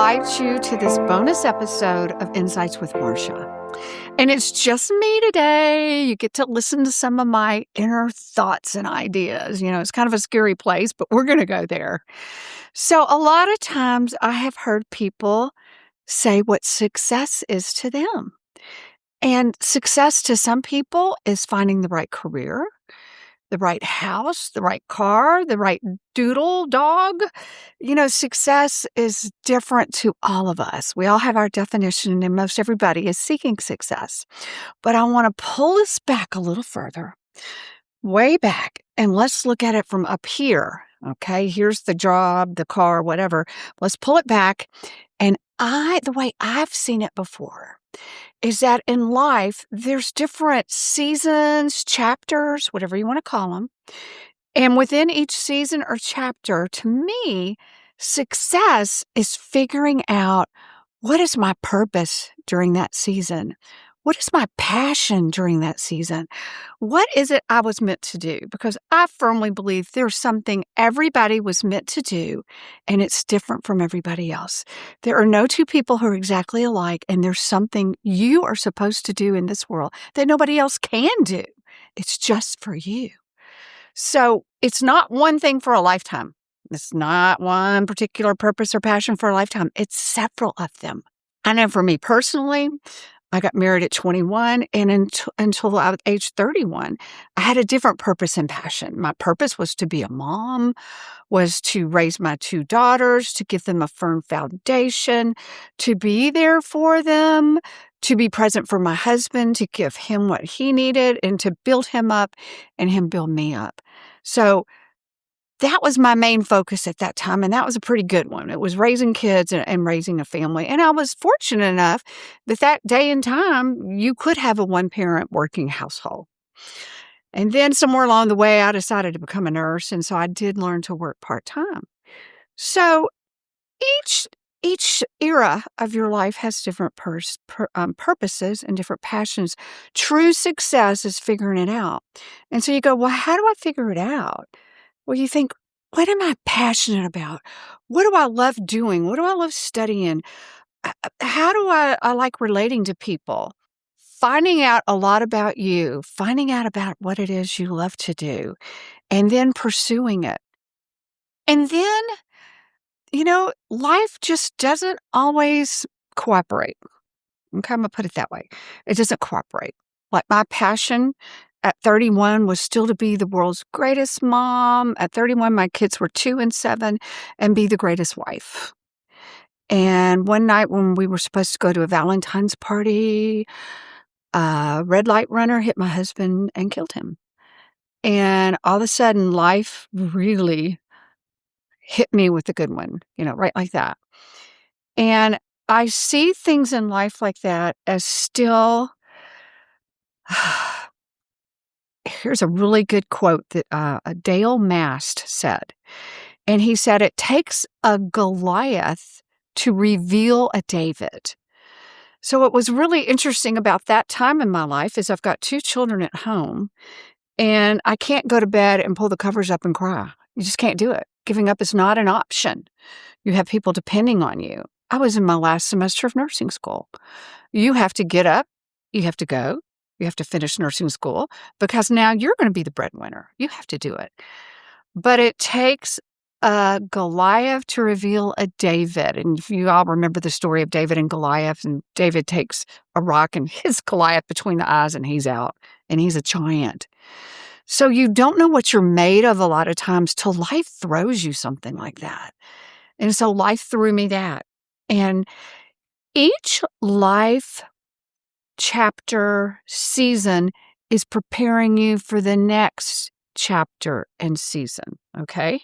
invite you to this bonus episode of Insights with Marsha. And it's just me today. You get to listen to some of my inner thoughts and ideas. You know, it's kind of a scary place, but we're going to go there. So a lot of times I have heard people say what success is to them. And success to some people is finding the right career, the right house, the right car, the right doodle dog. You know, success is different to all of us. We all have our definition, and most everybody is seeking success. But I want to pull us back a little further, way back, and let's look at it from up here. Okay, here's the job, the car, whatever. Let's pull it back. And the way I've seen it before is that in life, there's different seasons, chapters, whatever you want to call them. And within each season or chapter, to me, success is figuring out what is my purpose during that season? What is my passion during that season? What is it I was meant to do? Because I firmly believe there's something everybody was meant to do, and it's different from everybody else. There are no two people who are exactly alike, and there's something you are supposed to do in this world that nobody else can do. It's just for you. So it's not one thing for a lifetime. It's not one particular purpose or passion for a lifetime. It's several of them. I know for me personally, I got married at 21, and until I was age 31, I had a different purpose and passion. My purpose was to be a mom, was to raise my two daughters, to give them a firm foundation, to be there for them, to be present for my husband, to give him what he needed, and to build him up and him build me up. So that was my main focus at that time, and that was a pretty good one. It was raising kids and raising a family. And I was fortunate enough that day and time, you could have a one-parent working household. And then somewhere along the way, I decided to become a nurse, and so I did learn to work part-time. So each era of your life has different purposes and different passions. True success is figuring it out. And so you go, well, how do I figure it out? Well, you think, what am I passionate about? What do I love doing? What do I love studying? How do I like relating to people? Finding out a lot about you, finding out about what it is you love to do, and then pursuing it. And then, you know, life just doesn't always cooperate. Okay, I'm going to put it that way. It doesn't cooperate. Like my passion at 31 was still to be the world's greatest mom. At 31, my kids were 2 and 7, and be the greatest wife. And one night when we were supposed to go to a Valentine's party, a red light runner hit my husband and killed him. And all of a sudden, life really hit me with a good one, you know, right like that. And I see things in life like that as still... Here's a really good quote that Dale Mast said. And he said, it takes a Goliath to reveal a David. So what was really interesting about that time in my life is I've got 2 children at home, and I can't go to bed and pull the covers up and cry. You just can't do it. Giving up is not an option. You have people depending on you. I was in my last semester of nursing school. You have to get up. You have to go. You have to finish nursing school because now you're going to be the breadwinner. You have to do it. But it takes a Goliath to reveal a David. And if you all remember the story of David and Goliath, and David takes a rock and hits Goliath between the eyes and he's out, and he's a giant. So you don't know what you're made of a lot of times till life throws you something like that. And so life threw me that. And each life chapter, season is preparing you for the next chapter and season, okay?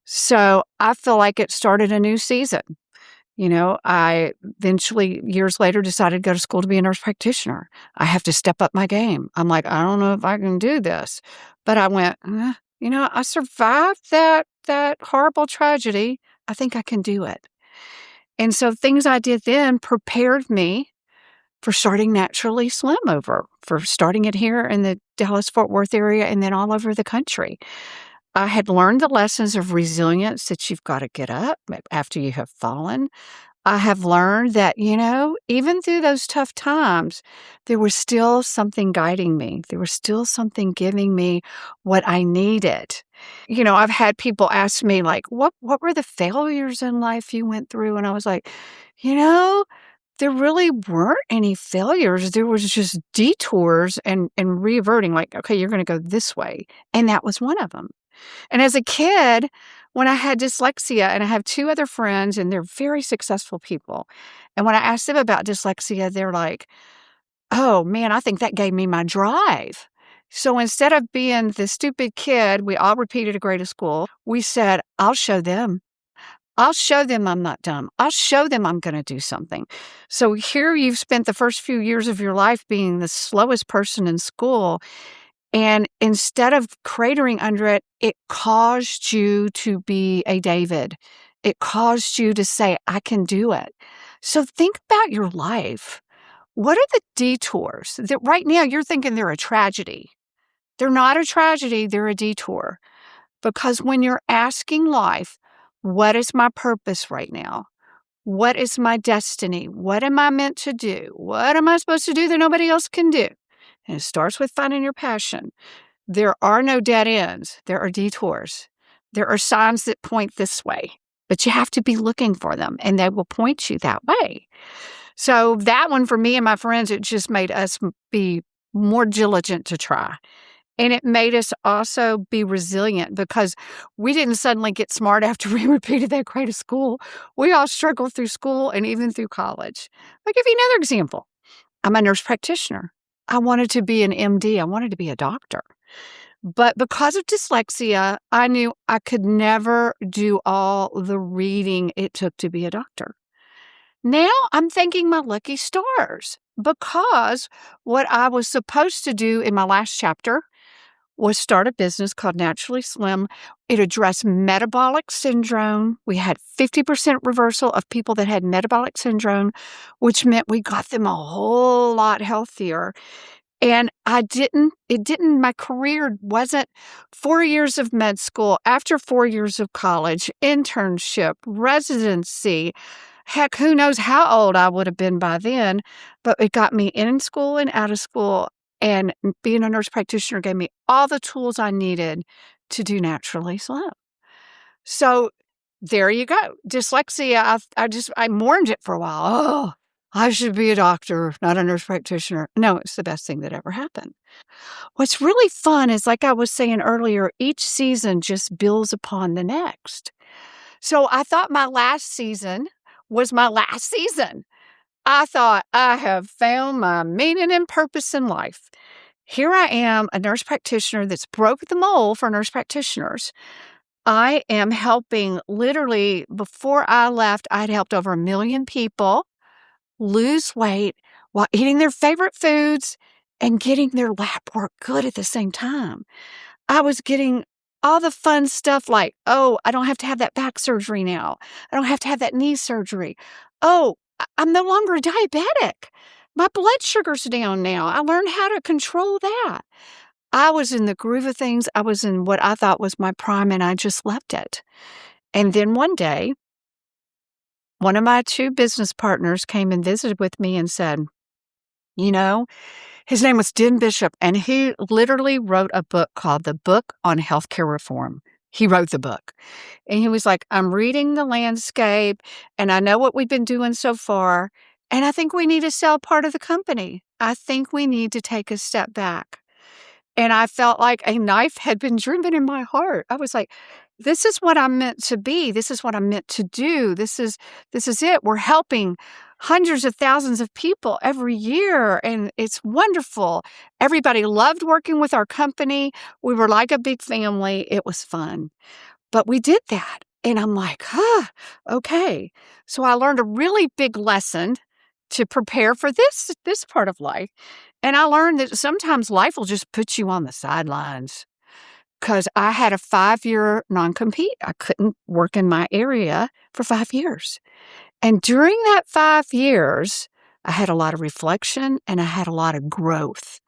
So I feel like it started a new season. You know, I eventually, years later, decided to go to school to be a nurse practitioner. I have to step up my game. I'm like, I don't know if I can do this. But I went, you know, I survived that horrible tragedy. I think I can do it. And so things I did then prepared me for starting Naturally Slim over, for starting it here in the Dallas-Fort Worth area and then all over the country. I had learned the lessons of resilience, that you've got to get up after you have fallen. I have learned that, even through those tough times, there was still something guiding me. There was still something giving me what I needed. I've had people ask me like, what were the failures in life you went through? And I was like, you know, there really weren't any failures. There was just detours and reverting, like, okay, you're going to go this way. And that was one of them. And as a kid, when I had dyslexia, and I have two other friends, and they're very successful people. And when I asked them about dyslexia, they're like, oh man, I think that gave me my drive. So instead of being the stupid kid, we all repeated a grade of school, we said, I'll show them. I'll show them I'm not dumb. I'll show them I'm going to do something. So here you've spent the first few years of your life being the slowest person in school. And instead of cratering under it, it caused you to be a David. It caused you to say, I can do it. So think about your life. What are the detours that right now you're thinking they're a tragedy? They're not a tragedy, they're a detour. Because when you're asking life, what is my purpose right now? What is my destiny? What am I meant to do? What am I supposed to do that nobody else can do? And it starts with finding your passion. There are no dead ends. There are detours. There are signs that point this way, but you have to be looking for them, and they will point you that way. So that one for me and my friends, it just made us be more diligent to try. And it made us also be resilient because we didn't suddenly get smart after we repeated that grade of school. We all struggled through school and even through college. I'll give you another example. I'm a nurse practitioner. I wanted to be an MD. I wanted to be a doctor. But because of dyslexia, I knew I could never do all the reading it took to be a doctor. Now I'm thanking my lucky stars because what I was supposed to do in my last chapter was start a business called Naturally Slim. It addressed metabolic syndrome. We had 50% reversal of people that had metabolic syndrome, which meant we got them a whole lot healthier. And my career wasn't 4 years of med school, after 4 years of college, internship, residency. Heck, who knows how old I would have been by then, but it got me in school and out of school. And being a nurse practitioner gave me all the tools I needed to do Naturally Slim. So there you go. Dyslexia, I mourned it for a while. Oh, I should be a doctor, not a nurse practitioner. No, it's the best thing that ever happened. What's really fun is, like I was saying earlier, each season just builds upon the next. So I thought my last season was my last season. I thought I have found my meaning and purpose in life. Here I am, a nurse practitioner that's broke the mold for nurse practitioners. I am helping, literally, before I left, I had helped over 1 million people lose weight while eating their favorite foods and getting their lab work good at the same time. I was getting all the fun stuff like, oh, I don't have to have that back surgery now. I don't have to have that knee surgery. Oh, I'm no longer diabetic. My blood sugar's down now. I learned how to control that. I was in the groove of things. I was in what I thought was my prime, and I just left it. And then one day, one of my 2 business partners came and visited with me and said, his name was Den Bishop, and he literally wrote a book called The Book on Healthcare Reform. He wrote the book. And he was like, I'm reading the landscape, and I know what we've been doing so far, and I think we need to sell part of the company. I think we need to take a step back. And I felt like a knife had been driven in my heart. I was like, this is what I'm meant to be. This is what I'm meant to do. This is it. We're helping hundreds of thousands of people every year, and it's wonderful. Everybody loved working with our company. We were like a big family. It was fun. But we did that. And I'm like, okay. So I learned a really big lesson to prepare for this part of life. And I learned that sometimes life will just put you on the sidelines. Because I had a 5-year non-compete. I couldn't work in my area for 5 years. And during that 5 years, I had a lot of reflection and I had a lot of growth.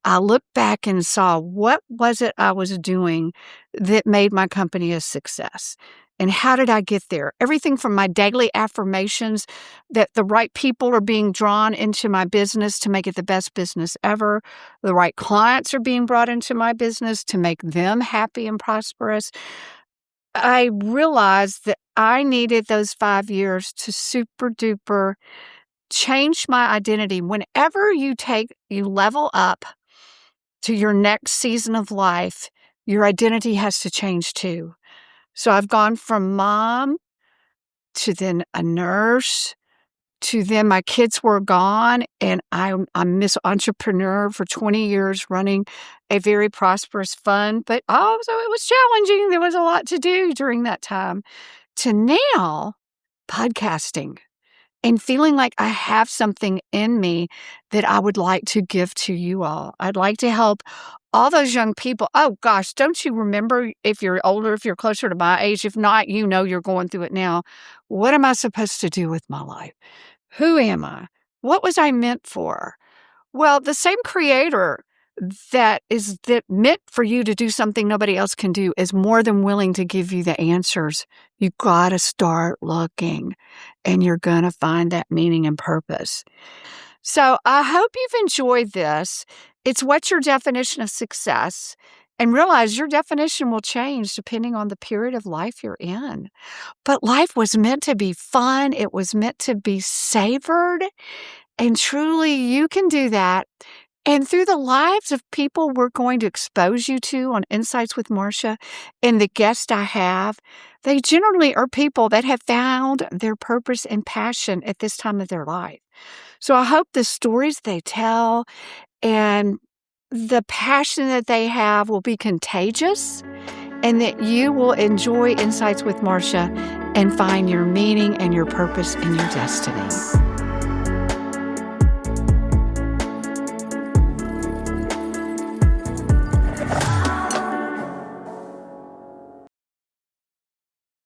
I looked back and saw what was it I was doing that made my company a success. And how did I get there? Everything from my daily affirmations that the right people are being drawn into my business to make it the best business ever. The right clients are being brought into my business to make them happy and prosperous. I realized that I needed those 5 years to super duper change my identity. Whenever you level up to your next season of life, your identity has to change too. So I've gone from mom to then a nurse to then my kids were gone, and I'm Miss Entrepreneur for 20 years running a very prosperous fund. But also it was challenging. There was a lot to do during that time. To now podcasting and feeling like I have something in me that I would like to give to you all. I'd like to help all those young people. Oh gosh, don't you remember, if you're older, if you're closer to my age, if not, you're going through it now. What am I supposed to do with my life? Who am I? What was I meant for? Well, the same creator that meant for you to do something nobody else can do is more than willing to give you the answers. You got to start looking, and you're going to find that meaning and purpose. So I hope you've enjoyed this. It's what's your definition of success? And realize your definition will change depending on the period of life you're in. But life was meant to be fun. It was meant to be savored. And truly, you can do that. And through the lives of people we're going to expose you to on Insights with Marsha and the guests I have, they generally are people that have found their purpose and passion at this time of their life. So I hope the stories they tell and the passion that they have will be contagious, and that you will enjoy Insights with Marsha and find your meaning and your purpose and your destiny.